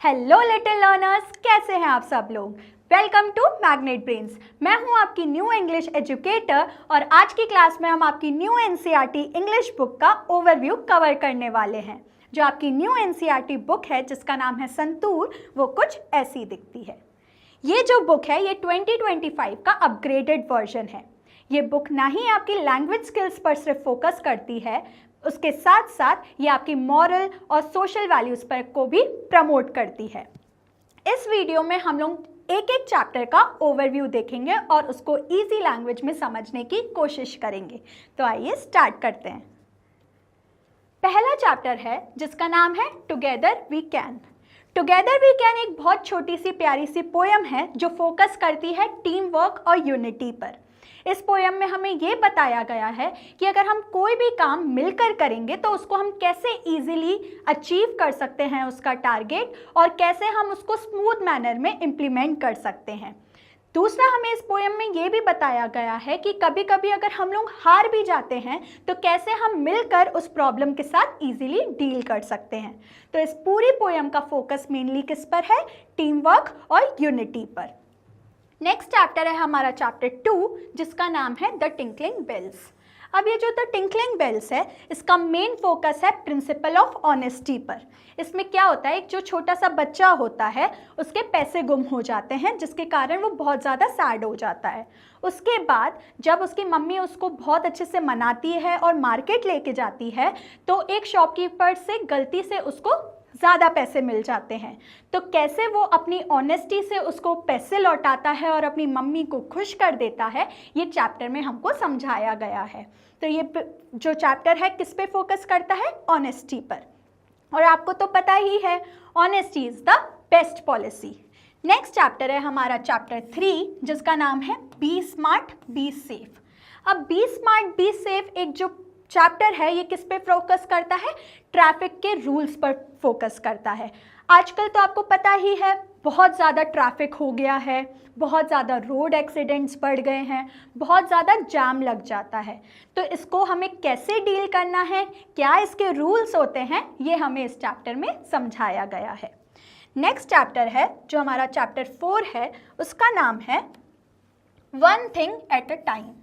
Hello little learners, कैसे हैं आप सब लोग। Welcome to Magnet Brains. मैं हूं आपकी न्यू इंग्लिश एजुकेटर और आज की क्लास में हम आपकी न्यू एनसीईआरटी इंग्लिश बुक का ओवरव्यू कवर करने वाले हैं। जो आपकी न्यू एनसीईआरटी बुक है जिसका नाम है संतूर, वो कुछ ऐसी दिखती है। ये जो बुक है ये 2025 का अपग्रेडेड वर्जन है। ये बुक ना ही आपकी लैंग्वेज स्किल्स पर सिर्फ फोकस करती है, उसके साथ साथ ये आपकी मॉरल और सोशल वैल्यूज़ पर को भी प्रमोट करती है। इस वीडियो में हम लोग एक एक चैप्टर का ओवरव्यू देखेंगे और उसको इजी लैंग्वेज में समझने की कोशिश करेंगे। तो आइए स्टार्ट करते हैं। पहला चैप्टर है जिसका नाम है together we can. Together we can एक बहुत छोटी सी प्यारी सी पोयम है जो फोकस करती है टीम वर्क और यूनिटी पर। इस पोयम में हमें ये बताया गया है कि अगर हम कोई भी काम मिलकर करेंगे तो उसको हम कैसे इजीली अचीव कर सकते हैं उसका टारगेट, और कैसे हम उसको स्मूथ मैनर में इम्प्लीमेंट कर सकते हैं। दूसरा, हमें इस पोयम में ये भी बताया गया है कि कभी कभी अगर हम लोग हार भी जाते हैं तो कैसे हम मिलकर उस प्रॉब्लम के साथ इजीली डील कर सकते हैं। तो इस पूरी पोयम का फोकस मेनली किस पर है? टीम वर्क और यूनिटी पर। नेक्स्ट चैप्टर है हमारा चैप्टर 2 जिसका नाम है द टिंकलिंग बेल्स। अब ये जो द टिंकलिंग बेल्स है इसका मेन फोकस है प्रिंसिपल ऑफ ऑनेस्टी पर। इसमें क्या होता है, एक जो छोटा सा बच्चा होता है उसके पैसे गुम हो जाते हैं जिसके कारण वो बहुत ज़्यादा सैड हो जाता है। उसके बाद जब उसकी मम्मी उसको बहुत अच्छे से मनाती है और मार्केट लेके जाती है तो एक शॉपकीपर से गलती से उसको ज़्यादा पैसे मिल जाते हैं। तो कैसे वो अपनी ऑनेस्टी से उसको पैसे लौटाता है और अपनी मम्मी को खुश कर देता है, ये चैप्टर में हमको समझाया गया है। तो ये जो चैप्टर है किस पे फोकस करता है? ऑनेस्टी पर। और आपको तो पता ही है honesty is the best policy. Next chapter है हमारा चैप्टर 3 जिसका नाम है बी स्मार्ट बी सेफ। अब बी स्मार्ट बी सेफ एक जो चैप्टर है ये किस पे फोकस करता है? ट्रैफिक के रूल्स पर फोकस करता है। आजकल तो आपको पता ही है बहुत ज़्यादा ट्रैफिक हो गया है, बहुत ज़्यादा रोड एक्सीडेंट्स बढ़ गए हैं, बहुत ज़्यादा जाम लग जाता है। तो इसको हमें कैसे डील करना है, क्या इसके रूल्स होते हैं, ये हमें इस चैप्टर में समझाया गया है। नेक्स्ट चैप्टर है जो हमारा चैप्टर 4 है, उसका नाम है one thing at a time.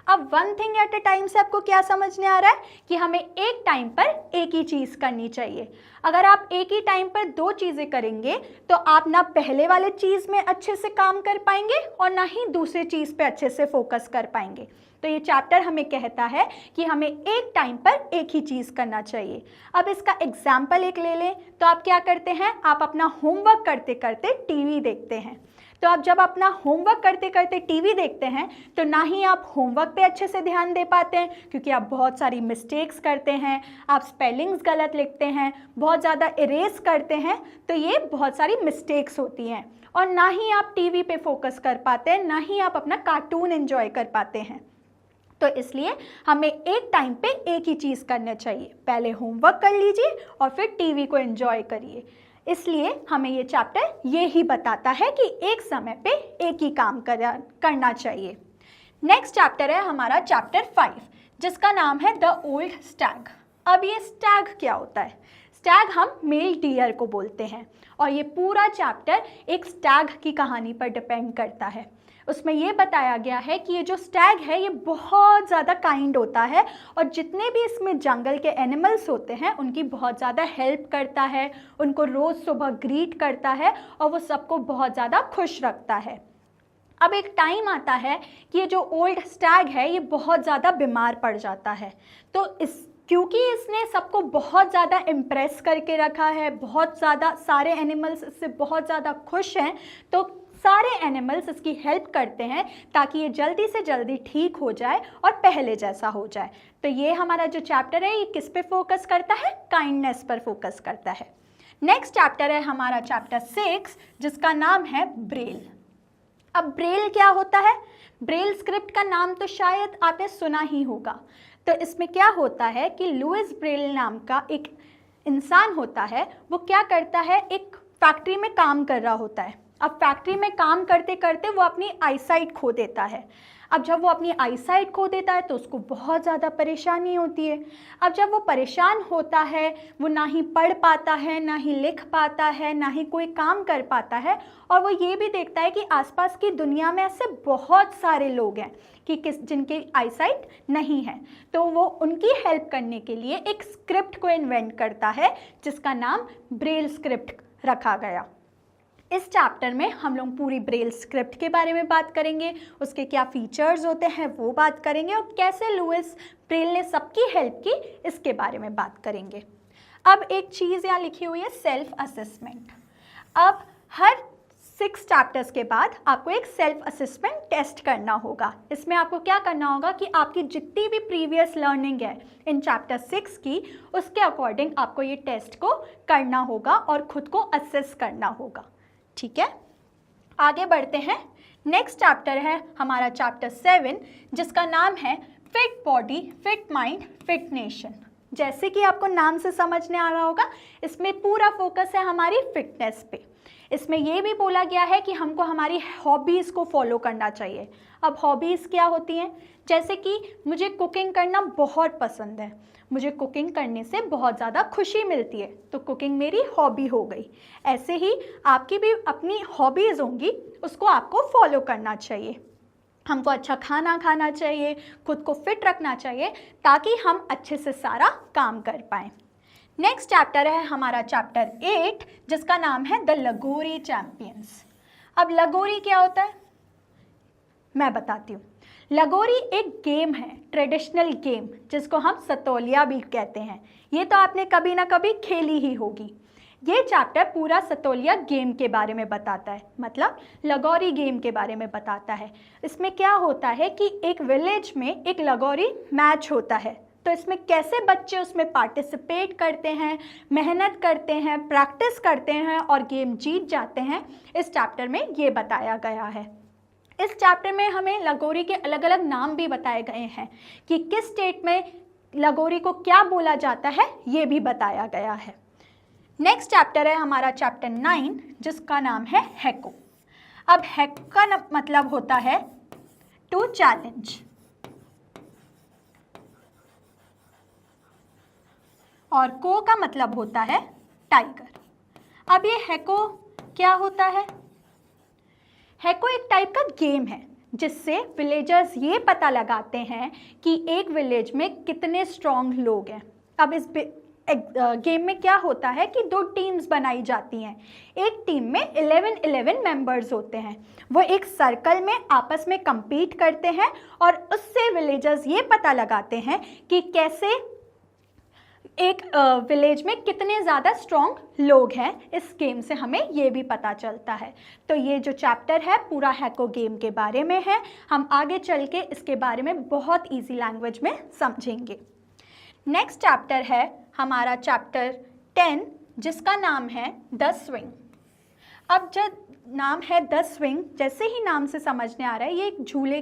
अब one thing at a time से आपको क्या समझने आ रहा है कि हमें एक टाइम पर एक ही चीज़ करनी चाहिए। अगर आप एक ही टाइम पर दो चीज़ें करेंगे तो आप ना पहले वाले चीज़ में अच्छे से काम कर पाएंगे और ना ही दूसरे चीज़ पे अच्छे से फोकस कर पाएंगे। तो ये चैप्टर हमें कहता है कि हमें एक टाइम पर एक ही चीज़ करना चाहिए। अब इसका एग्जाम्पल एक ले लें तो आप क्या करते हैं, आप अपना होमवर्क करते करते टीवी देखते हैं। तो आप जब अपना होमवर्क करते करते टीवी देखते हैं तो ना ही आप होमवर्क पे अच्छे से ध्यान दे पाते हैं क्योंकि आप बहुत सारी मिस्टेक्स करते हैं, आप स्पेलिंग्स गलत लिखते हैं, बहुत ज़्यादा इरेज करते हैं, तो ये बहुत सारी मिस्टेक्स होती हैं। और ना ही आप टीवी पे फोकस कर पाते हैं, ना ही आप अपना कार्टून एंजॉय कर पाते हैं। तो इसलिए हमें एक टाइम पे एक ही चीज़ करना चाहिए। पहले होमवर्क कर लीजिए और फिर टीवी को एंजॉय करिए। इसलिए हमें ये चैप्टर ये ही बताता है कि एक समय पे एक ही काम करना चाहिए। नेक्स्ट चैप्टर है हमारा चैप्टर 5 जिसका नाम है द ओल्ड स्टैग। अब ये स्टैग क्या होता है? स्टैग हम मेल डियर को बोलते हैं और ये पूरा चैप्टर एक स्टैग की कहानी पर डिपेंड करता है। उसमें ये बताया गया है कि ये जो स्टैग है ये बहुत ज़्यादा काइंड होता है और जितने भी इसमें जंगल के एनिमल्स होते हैं उनकी बहुत ज़्यादा हेल्प करता है, उनको रोज़ सुबह ग्रीट करता है और वो सबको बहुत ज़्यादा खुश रखता है। अब एक टाइम आता है कि ये जो ओल्ड स्टैग है ये बहुत ज़्यादा बीमार पड़ जाता है। तो क्योंकि इसने सबको बहुत ज़्यादा इम्प्रेस करके रखा है, बहुत ज़्यादा सारे एनिमल्स इससे बहुत ज़्यादा खुश हैं, तो सारे एनिमल्स इसकी हेल्प करते हैं ताकि ये जल्दी से जल्दी ठीक हो जाए और पहले जैसा हो जाए। तो ये हमारा जो चैप्टर है ये किस पे फोकस करता है? काइंडनेस पर फोकस करता है। नेक्स्ट चैप्टर है हमारा चैप्टर 6 जिसका नाम है ब्रेल। अब ब्रेल क्या होता है? ब्रेल स्क्रिप्ट का नाम तो शायद आपने सुना ही होगा। तो इसमें क्या होता है कि लुइस ब्रेल नाम का एक इंसान होता है, वो क्या करता है, एक फैक्ट्री में काम कर रहा होता है। अब फैक्ट्री में काम करते करते वो अपनी आईसाइट खो देता है। अब जब वो अपनी आईसाइट खो देता है तो उसको बहुत ज़्यादा परेशानी होती है। अब जब वो परेशान होता है, वो ना ही पढ़ पाता है, ना ही लिख पाता है, ना ही कोई काम कर पाता है, और वो ये भी देखता है कि आसपास की दुनिया में ऐसे बहुत सारे लोग हैं कि जिनके आईसाइट नहीं है, तो वो उनकी हेल्प करने के लिए एक स्क्रिप्ट को इन्वेंट करता है जिसका नाम ब्रेल स्क्रिप्ट रखा गया। इस चैप्टर में हम लोग पूरी ब्रेल स्क्रिप्ट के बारे में बात करेंगे, उसके क्या फीचर्स होते हैं वो बात करेंगे, और कैसे लुइस ब्रेल ने सबकी हेल्प की इसके बारे में बात करेंगे। अब एक चीज़ यहाँ लिखी हुई है सेल्फ असेसमेंट। अब हर 6 चैप्टर्स के बाद आपको एक सेल्फ असेसमेंट टेस्ट करना होगा। इसमें आपको क्या करना होगा कि आपकी जितनी भी प्रीवियस लर्निंग है इन चैप्टर 6 की, उसके अकॉर्डिंग आपको ये टेस्ट को करना होगा और खुद को असेस करना होगा। ठीक है, आगे बढ़ते हैं। नेक्स्ट चैप्टर है हमारा चैप्टर 7 जिसका नाम है fit body fit mind fit nation. जैसे कि आपको नाम से समझने आ रहा होगा, इसमें पूरा फोकस है हमारी फिटनेस पे। इसमें ये भी बोला गया है कि हमको हमारी हॉबीज़ को फॉलो करना चाहिए। अब हॉबीज़ क्या होती हैं? जैसे कि मुझे कुकिंग करना बहुत पसंद है, मुझे कुकिंग करने से बहुत ज़्यादा खुशी मिलती है, तो कुकिंग मेरी हॉबी हो गई। ऐसे ही आपकी भी अपनी हॉबीज़ होंगी, उसको आपको फॉलो करना चाहिए। हमको अच्छा खाना खाना चाहिए, खुद को फिट रखना चाहिए ताकि हम अच्छे से सारा काम कर पाएँ। नेक्स्ट चैप्टर है हमारा चैप्टर 8 जिसका नाम है द लगोरी चैंपियंस। अब लगोरी क्या होता है मैं बताती हूँ। लगोरी एक गेम है, ट्रेडिशनल गेम, जिसको हम सतोलिया भी कहते हैं। ये तो आपने कभी ना कभी खेली ही होगी। ये चैप्टर पूरा सतोलिया गेम के बारे में बताता है, मतलब लगोरी गेम के बारे में बताता है। इसमें क्या होता है कि एक विलेज में एक लगोरी मैच होता है, तो इसमें कैसे बच्चे उसमें पार्टिसिपेट करते हैं, मेहनत करते हैं, प्रैक्टिस करते हैं और गेम जीत जाते हैं, इस चैप्टर में ये बताया गया है। इस चैप्टर में हमें लगोरी के अलग अलग नाम भी बताए गए हैं कि किस स्टेट में लगोरी को क्या बोला जाता है, ये भी बताया गया है। नेक्स्ट चैप्टर है हमारा चैप्टर 9 जिसका नाम है हैको। अब हैको का मतलब होता है टू चैलेंज, और को का मतलब होता है टाइगर। अब ये हैको क्या होता है? हैको एक टाइप का गेम है जिससे विलेजर्स ये पता लगाते हैं कि एक विलेज में कितने स्ट्रॉन्ग लोग हैं। अब इस गेम में क्या होता है कि 2 टीम्स बनाई जाती हैं। एक टीम में 11 मेंबर्स होते हैं, वो एक सर्कल में आपस में compete करते हैं और उससे विलेजर्स ये पता लगाते हैं कि कैसे एक विलेज में कितने ज़्यादा स्ट्रॉन्ग लोग हैं। इस गेम से हमें ये भी पता चलता है। तो ये जो चैप्टर है पूरा हैको गेम के बारे में है। हम आगे चल के इसके बारे में बहुत इजी लैंग्वेज में समझेंगे। नेक्स्ट चैप्टर है हमारा चैप्टर 10 जिसका नाम है द स्विंग। अब जब नाम है द स्विंग, जैसे ही नाम से समझने आ रहा है ये एक झूले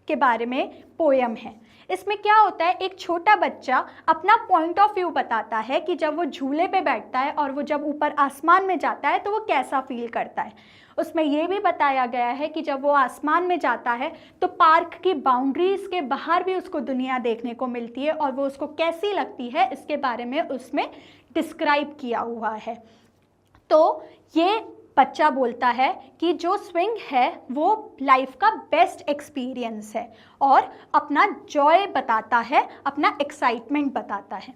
के बारे में पोयम है। इसमें क्या होता है, एक छोटा बच्चा अपना पॉइंट ऑफ व्यू बताता है कि जब वो झूले पे बैठता है और वो जब ऊपर आसमान में जाता है तो वो कैसा फील करता है। उसमें ये भी बताया गया है कि जब वो आसमान में जाता है तो पार्क की बाउंड्रीज़ के बाहर भी उसको दुनिया देखने को मिलती है और वो उसको कैसी लगती है इसके बारे में उसमें डिस्क्राइब किया हुआ है। तो ये बच्चा बोलता है कि जो स्विंग है वो लाइफ का बेस्ट एक्सपीरियंस है और अपना जॉय बताता है, अपना एक्साइटमेंट बताता है।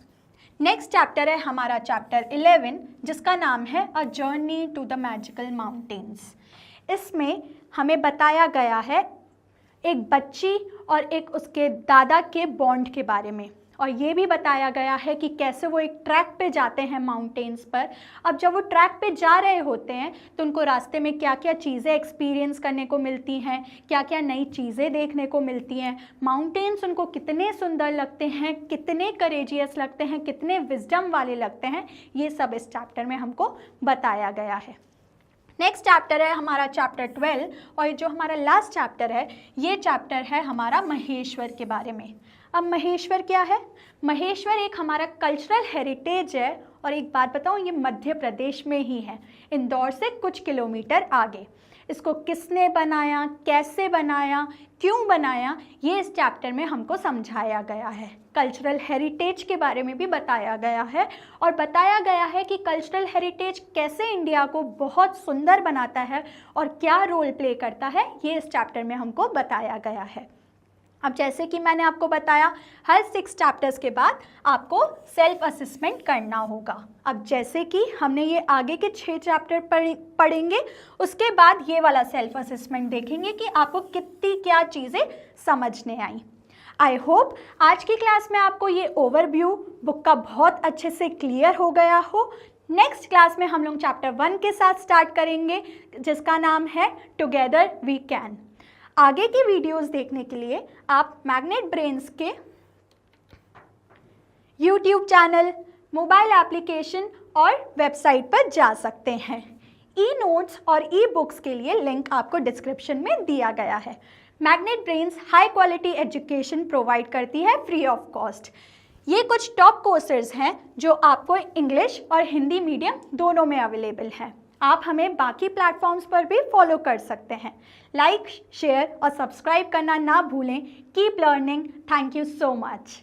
नेक्स्ट चैप्टर है हमारा चैप्टर 11 जिसका नाम है a journey to the magical mountains. इसमें हमें बताया गया है एक बच्ची और एक उसके दादा के बॉन्ड के बारे में, और ये भी बताया गया है कि कैसे वो एक ट्रैक पे जाते हैं माउंटेन्स पर। अब जब वो ट्रैक पे जा रहे होते हैं तो उनको रास्ते में क्या क्या चीज़ें एक्सपीरियंस करने को मिलती हैं, क्या क्या नई चीज़ें देखने को मिलती हैं, माउंटेन्स उनको कितने सुंदर लगते हैं, कितने करेजियस लगते हैं, कितने विजडम वाले लगते हैं, ये सब इस चैप्टर में हमको बताया गया है। नेक्स्ट चैप्टर है हमारा चैप्टर 12, और जो हमारा लास्ट चैप्टर है ये चैप्टर है हमारा महेश्वर के बारे में। अब महेश्वर क्या है? महेश्वर एक हमारा कल्चरल हेरिटेज है और एक बात बताऊँ, ये मध्य प्रदेश में ही है, इंदौर से कुछ किलोमीटर आगे। इसको किसने बनाया, कैसे बनाया, क्यों बनाया, ये इस चैप्टर में हमको समझाया गया है। कल्चरल हेरिटेज के बारे में भी बताया गया है और बताया गया है कि कल्चरल हेरिटेज कैसे इंडिया को बहुत सुंदर बनाता है और क्या रोल प्ले करता है, ये इस चैप्टर में हमको बताया गया है। अब जैसे कि मैंने आपको बताया, हर 6 चैप्टर्स के बाद आपको सेल्फ असेसमेंट करना होगा। अब जैसे कि हमने ये आगे के 6 चैप्टर पढ़ेंगे, उसके बाद ये वाला सेल्फ असेसमेंट देखेंगे कि आपको कितनी क्या चीज़ें समझने आई। आई होप आज की क्लास में आपको ये ओवरव्यू बुक का बहुत अच्छे से क्लियर हो गया हो। नेक्स्ट क्लास में हम लोग चैप्टर 1 के साथ स्टार्ट करेंगे, जिसका नाम है टुगेदर वी कैन। आगे की वीडियोस देखने के लिए आप मैग्नेट ब्रेन्स के यूट्यूब चैनल, मोबाइल एप्लीकेशन और वेबसाइट पर जा सकते हैं। ई नोट्स और ई बुक्स के लिए लिंक आपको डिस्क्रिप्शन में दिया गया है। Magnet brains high quality education provide करती है फ्री ऑफ कॉस्ट। ये कुछ टॉप कोर्सेज हैं जो आपको इंग्लिश और हिंदी मीडियम दोनों में अवेलेबल हैं। आप हमें बाकी प्लेटफॉर्म्स पर भी फॉलो कर सकते हैं। लाइक, शेयर और सब्सक्राइब करना ना भूलें। Keep learning. Thank you so much.